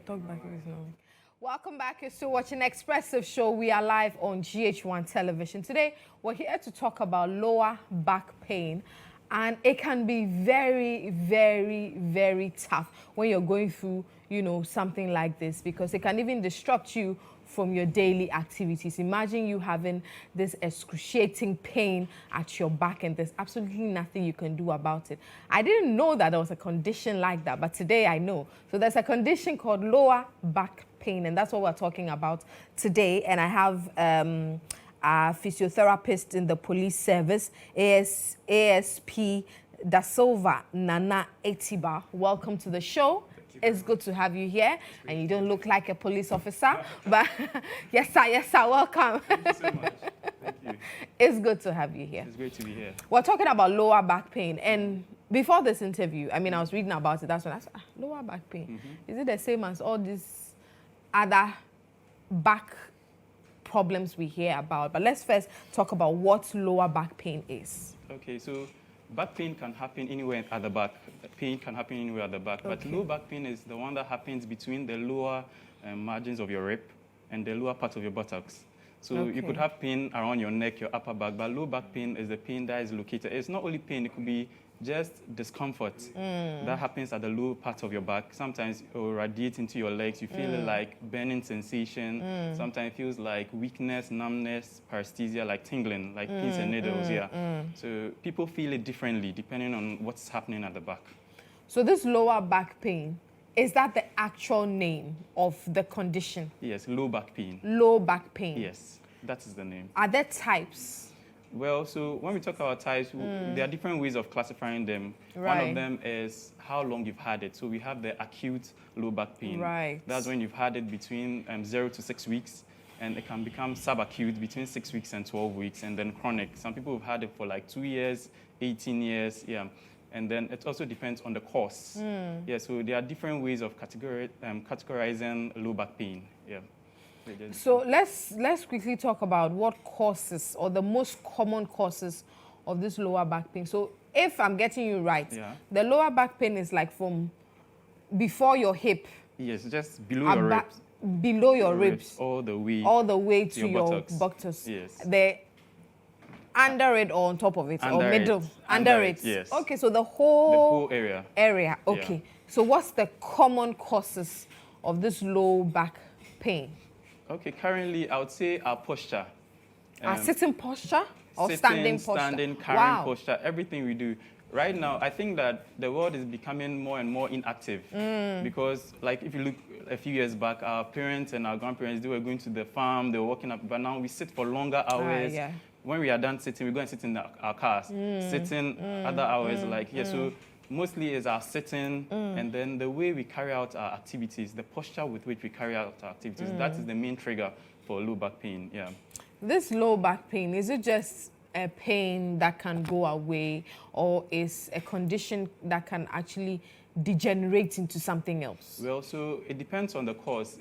Talk back is now. Welcome back. You're still watching Expressive Show. We are live on GH1 television. Today, we're here to talk about lower back pain. And it can be very, very, very tough when you're going through, something like this, because it can even disrupt you from your daily activities. Imagine you having this excruciating pain at your back and there's absolutely nothing you can do about it. I didn't know that there was a condition like that, but today I know. So there's a condition called lower back pain, and that's what we're talking about today. And I have a physiotherapist in the police service, ASP Da Silva Nana Etiba. Welcome to the show. It's good to have you here, and you don't look like a police officer, but yes, sir, welcome. Thank you so much. Thank you. It's good to have you here. It's great to be here. We're talking about lower back pain, and before this interview, I was reading about it, that's when I said, lower back pain. Is it the same as all these other back problems we hear about? But let's first talk about what lower back pain is. Okay, so back pain can happen anywhere at the back. Pain can happen anywhere at the back. Okay. But low back pain is the one that happens between the lower margins of your rib and the lower part of your buttocks. So you could have pain around your neck, your upper back, but low back pain is the pain that is located. It's not only pain, it could be just discomfort that happens at the low part of your back. Sometimes it will radiate into your legs. You feel it like burning sensation. Sometimes it feels like weakness, numbness, paresthesia, like tingling, like pins and needles. So people feel it differently depending on what's happening at the back. So this lower back pain, is that the actual name of the condition? Yes, low back pain. Low back pain. Yes, that is the name. Are there types? Well, so when we talk about types, there are different ways of classifying them. Right. One of them is how long you've had it. So we have the acute low back pain. Right. That's when you've had it between 0 to 6 weeks, and it can become subacute between 6 weeks and 12 weeks, and then chronic. Some people have had it for like 2 years, 18 years, And then it also depends on the cause. So there are different ways of categorizing low back pain. So let's quickly talk about what causes, or the most common causes of this lower back pain. So if I'm getting you right, the lower back pain is like from before your hip. Yes, just below your ribs. Below your ribs. All the way to your buttocks. Yes. The under it or on top of it, under or middle? It. Under it. Yes. Okay, so the whole area. Okay. Yeah. So what's the common causes of this low back pain? Okay, currently I would say our posture. Our sitting posture or sitting, standing posture? Standing, carrying posture, everything we do. Right now, I think that the world is becoming more and more inactive because, like, if you look a few years back, our parents and our grandparents, they were going to the farm, they were working up, but now we sit for longer hours. When we are done sitting, we go and sit in our cars, sitting other hours, so mostly is our sitting, and then the way we carry out our activities, the posture with which we carry out our activities, that is the main trigger for low back pain, This low back pain, is it just a pain that can go away, or is a condition that can actually degenerate into something else? Well, so it depends on the cause.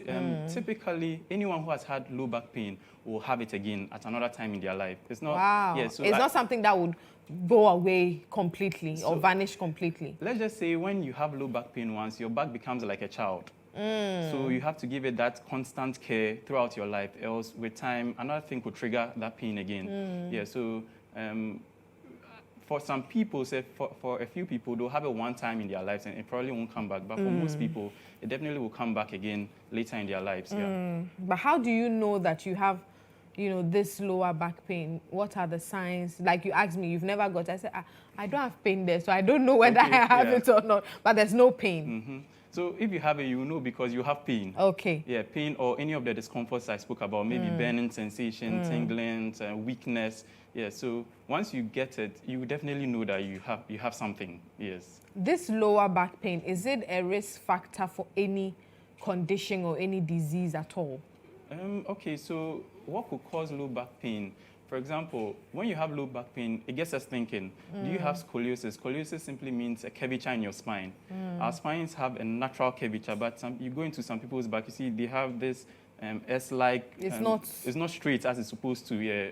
Typically, anyone who has had low back pain will have it again at another time in their life. It's not. Wow. Yeah, so it's not something that would go away completely or vanish completely. Let's just say when you have low back pain once, your back becomes like a child. So you have to give it that constant care throughout your life, else with time, another thing could trigger that pain again. So for some people, say for a few people, they'll have it one time in their lives and it probably won't come back. But for most people, it definitely will come back again later in their lives. But how do you know that you have, this lower back pain? What are the signs? Like you asked me, you've never got. I said, I don't have pain there, so I don't know whether I have it or not. But there's no pain. So if you have it, you will know because you have pain. Okay. Yeah, pain or any of the discomforts I spoke about, maybe burning sensation, tingling, weakness. Yeah, so once you get it, you will definitely know that you have something. Yes. This lower back pain, is it a risk factor for any condition or any disease at all? Okay, so what could cause low back pain? For example, when you have low back pain, it gets us thinking, do you have scoliosis? Scoliosis simply means a curvature in your spine. Our spines have a natural curvature, but you go into some people's back, you see they have this S-like. It's not straight as it's supposed to. Yeah,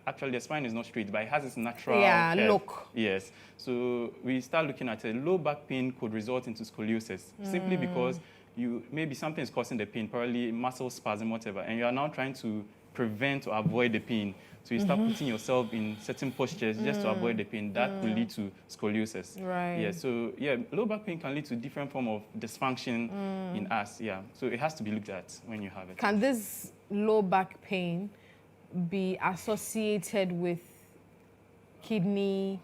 actually the spine is not straight, but it has its natural look. Yes. So we start looking at it. Low back pain could result into scoliosis simply because maybe something is causing the pain, probably muscle spasm, whatever, and you are now trying to prevent or avoid the pain. So you start putting yourself in certain postures just to avoid the pain. That will lead to scoliosis. Right. Yeah. So yeah, low back pain can lead to different form of dysfunction in us. Yeah. So it has to be looked at when you have it. Can this low back pain be associated with kidney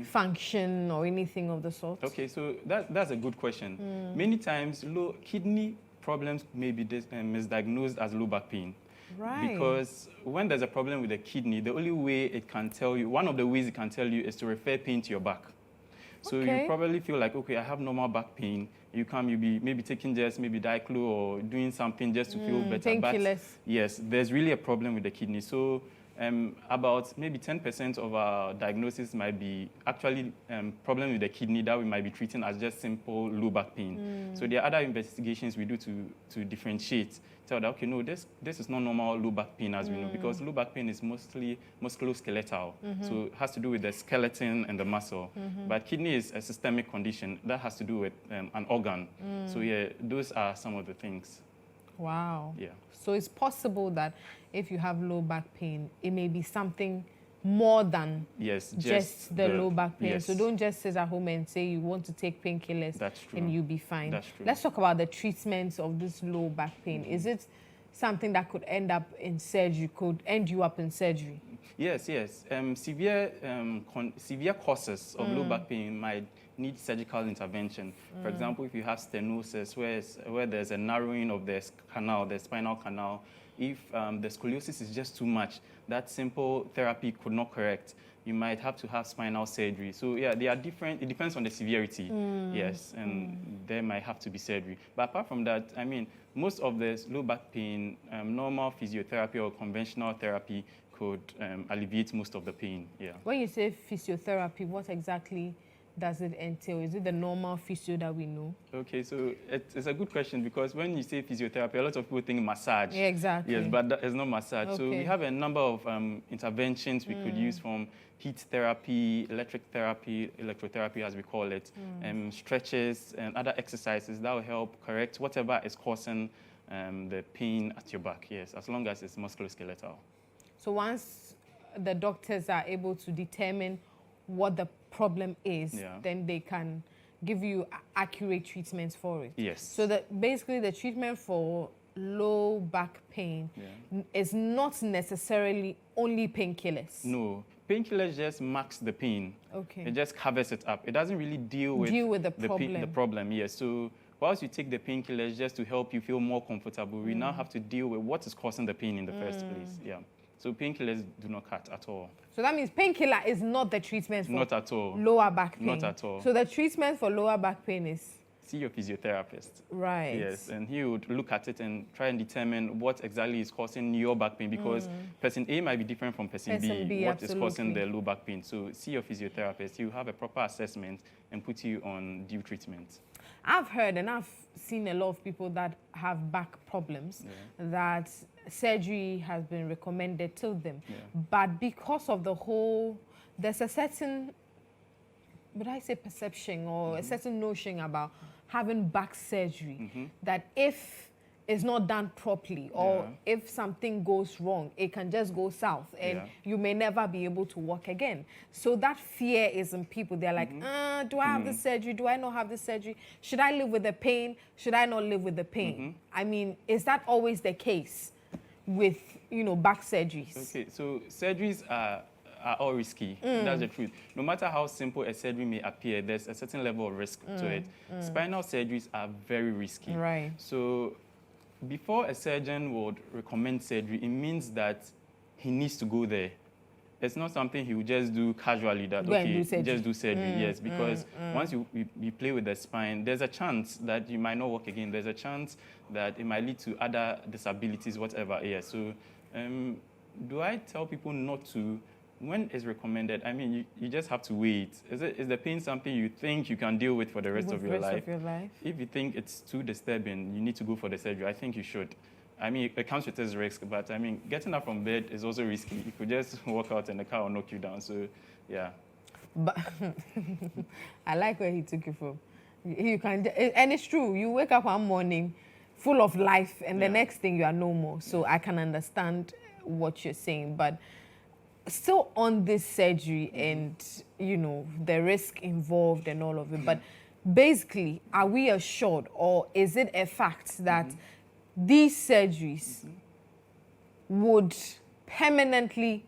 function or anything of the sort? Okay, so that's a good question. Many times, kidney problems may be misdiagnosed as low back pain. Right. Because when there's a problem with the kidney, the only way it can tell you, one of the ways it can tell you is to refer pain to your back. So you probably feel like, okay, I have normal back pain. You'll be maybe taking just maybe Diclo or doing something just to feel better. Painkillers. But yes, there's really a problem with the kidney. So about maybe 10% of our diagnosis might be actually problem with the kidney that we might be treating as just simple low back pain. So there are other investigations we do to differentiate, tell that, okay, no, this is not normal low back pain as we know, because low back pain is mostly musculoskeletal. So it has to do with the skeleton and the muscle. But kidney is a systemic condition that has to do with an organ. So yeah, those are some of the things. Wow. Yeah. So it's possible that if you have low back pain, it may be something more than just the low back pain. Yes. So don't just sit at home and say you want to take painkillers and you'll be fine. That's true. Let's talk about the treatments of this low back pain. Is it something that could end up in surgery, could end you up in surgery? Yes. Severe causes of low back pain might need surgical intervention. For example, if you have stenosis, where there's a narrowing of the canal, the spinal canal, if the scoliosis is just too much, that simple therapy could not correct. You might have to have spinal surgery. So yeah, they are different. It depends on the severity. Yes, and there might have to be surgery. But apart from that, I mean, most of the low back pain, normal physiotherapy or conventional therapy could alleviate most of the pain. Yeah. When you say physiotherapy, what exactly does it entail? Is it the normal physio that we know? Okay, so it's a good question, because when you say physiotherapy, a lot of people think massage. Yeah, exactly. Yes, but that is not massage. Okay. So we have a number of interventions we could use, from heat therapy, electric therapy, electrotherapy as we call it, stretches and other exercises that will help correct whatever is causing the pain at your back, yes, as long as it's musculoskeletal. So once the doctors are able to determine what the problem is, then they can give you accurate treatments for it. Yes. So that basically the treatment for low back pain is not necessarily only painkillers. No, painkillers just masks the pain. Okay. It just covers it up. It doesn't really deal with the problem. The problem, yes. So whilst you take the painkillers just to help you feel more comfortable, we now have to deal with what is causing the pain in the first place. Yeah. So painkillers do not cut at all. So that means painkiller is not the treatment for not at all. Lower back pain. Not at all. So the treatment for lower back pain is? See your physiotherapist. Right. Yes, and he would look at it and try and determine what exactly is causing your back pain, because person A might be different from person B, what is causing the low back pain. So see your physiotherapist. He will have a proper assessment and put you on due treatment. I've heard and I've seen a lot of people that have back problems that surgery has been recommended to them. But because of there's a certain, would I say perception or a certain notion about having back surgery, that if it's not done properly or if something goes wrong, it can just go south and you may never be able to walk again. So that fear is in people. They're like, do I have this surgery? Do I not have this surgery? Should I live with the pain? Should I not live with the pain? I mean, is that always the case with, back surgeries? Okay, so surgeries are all risky. That's the truth. No matter how simple a surgery may appear, there's a certain level of risk to it. Spinal surgeries are very risky. Right. So before a surgeon would recommend surgery, it means that he needs to go there. It's not something he would just do casually, that, just do surgery. Yes, because once you play with the spine, there's a chance that you might not walk again. There's a chance that it might lead to other disabilities, whatever. Yes. So do I tell people not to? When it's recommended, I mean, you just have to wait. Is the pain something you think you can deal with for the rest of your life? If you think it's too disturbing, you need to go for the surgery. I think you should. I mean, it comes with its risk, but I mean, getting up from bed is also risky. You could just walk out and the car will knock you down. So, yeah. But I like where he took you from. You can, and it's true. You wake up one morning full of life, and the next thing you are no more. So I can understand what you're saying, but still on this surgery and the risk involved and all of it. But basically, are we assured, or is it a fact that these surgeries would permanently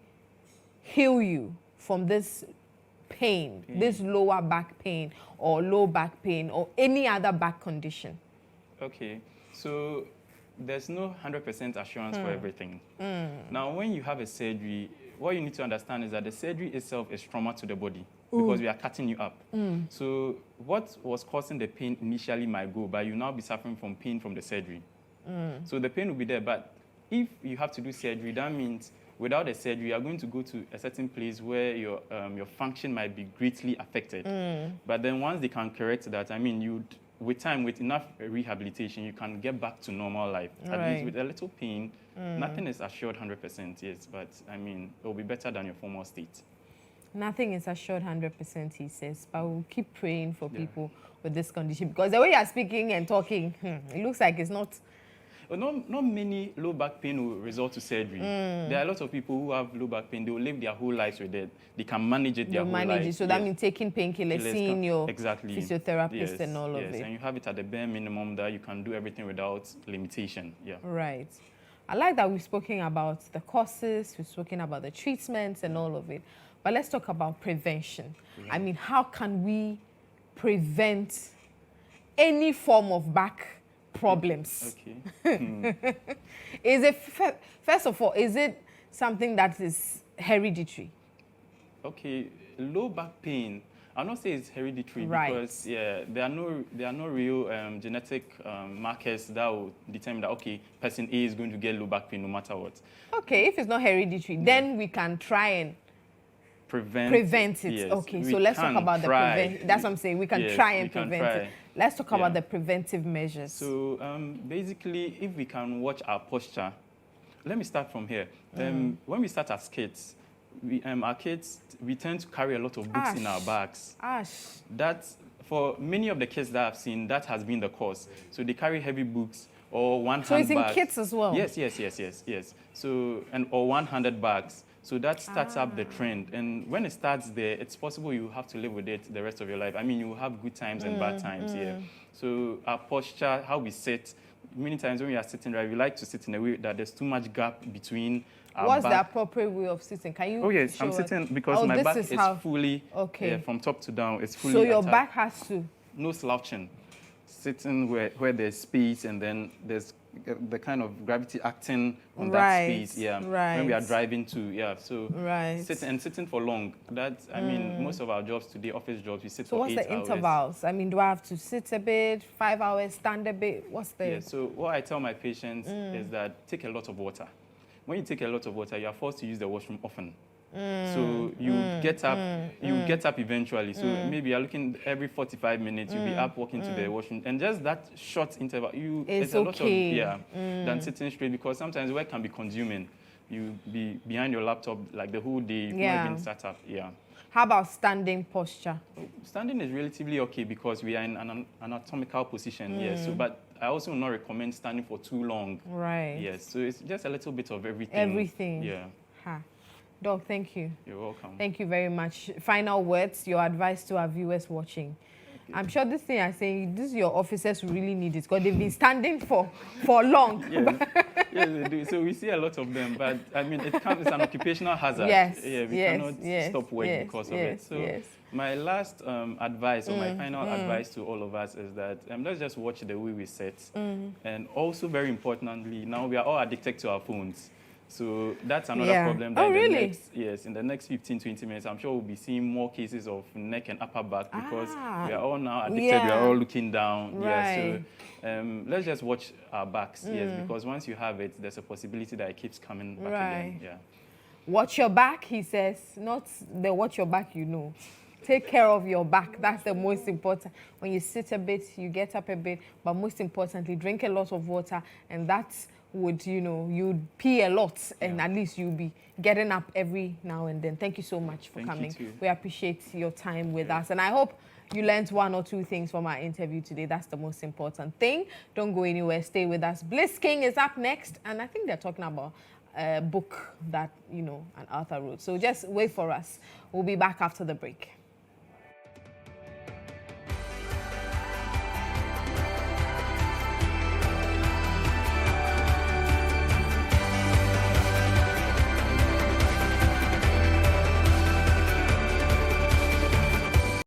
heal you from this pain, this lower back pain or low back pain or any other back condition? Okay, so there's no 100% assurance for everything. Now, when you have a surgery, what you need to understand is that the surgery itself is trauma to the body because we are cutting you up. So what was causing the pain initially might go, but you now be suffering from pain from the surgery. So the pain will be there, but if you have to do surgery, that means without the surgery, you are going to go to a certain place where your function might be greatly affected. But then once they can correct that, I mean, with time, with enough rehabilitation, you can get back to normal life. At least with a little pain, nothing is assured 100%, yes, but I mean, it will be better than your former state. Nothing is assured 100%, he says, but we'll keep praying for people with this condition, because the way you're speaking and talking, it looks like it's not... Well, not many low back pain will result to surgery. There are a lot of people who have low back pain. They will live their whole lives with it. They can manage it their whole life. So that means taking painkillers, seeing your physiotherapist and all of it. Yes, and you have it at the bare minimum that you can do everything without limitation. Yeah. Right. I like that we've spoken about the causes, we've spoken about the treatments and all of it. But let's talk about prevention. I mean, how can we prevent any form of back problems? Okay. Is it, first of all, is it something that is hereditary? Okay, low back pain, I'll not say it's hereditary because there are no real genetic markers that will determine that, okay, person A is going to get low back pain no matter what. Okay, if it's not hereditary, then we can try and prevent it. Yes. Okay, so let's talk about the prevention. That's what I'm saying. We can try and prevent it. Let's talk about the preventive measures. So basically, if we can watch our posture, let me start from here. When we start as kids, our kids, we tend to carry a lot of books in our bags. That's, for many of the kids that I've seen, that has been the cause. So they carry heavy books or one-hand bags. So it's in kids as well? Yes. So, or one-handed bags. So that starts up the trend. And when it starts there, it's possible you have to live with it the rest of your life. I mean, you will have good times and bad times, So our posture, how we sit, many times when we are sitting, right, we like to sit in a way that there's too much gap between our What's back. the appropriate way of sitting? Can you show I'm sitting because my back is fully, from top to down, it's fully So your attacked. back has to? No slouching. Sitting where there's space and then there's the kind of gravity acting on that space, when we are driving too, so sitting for long. That, I mean, most of our jobs today, office jobs, we sit for 8 hours. So what's the intervals? I mean, do I have to sit a bit, 5 hours, stand a bit? What's the... So what I tell my patients is that take a lot of water. When you take a lot of water, you are forced to use the washroom often. So you get up eventually. So maybe you're looking every 45 minutes, you'll be up walking to the washroom. And just that short interval, it's a lot of, than sitting straight, because sometimes work can be consuming. You be behind your laptop like the whole day, you've not even sat up, How about standing posture? Standing is relatively okay because we are in an anatomical position, so, but I also will not recommend standing for too long. Right. Yes, so it's just a little bit of everything. Everything. Yeah. Doc, thank you. You're welcome. Thank you very much. Final words, your advice to our viewers watching. Okay. I'm sure this thing I'm saying, this your officers who really need it because they've been standing for long. Yes, they do. So we see a lot of them, but I mean, it's an occupational hazard. We cannot stop work because of it. So my last advice, or my final advice to all of us is that let's just watch the way we sit. And also, very importantly, now we are all addicted to our phones. So that's another problem. That in the next 15, 20 minutes, I'm sure we'll be seeing more cases of neck and upper back because we are all now addicted. We are all looking down. So let's just watch our backs. Because once you have it, there's a possibility that it keeps coming back again. Watch your back, he says. Not the watch your back, Take care of your back. That's the most important. When you sit a bit, you get up a bit. But most importantly, drink a lot of water. And that's would, you'd pee a lot and at least you'll be getting up every now and then. Thank you so much for coming. We appreciate your time with us. And I hope you learned one or two things from our interview today. That's the most important thing. Don't go anywhere. Stay with us. Bliss King is up next, and I think they're talking about a book that, an author wrote. So just wait for us. We'll be back after the break.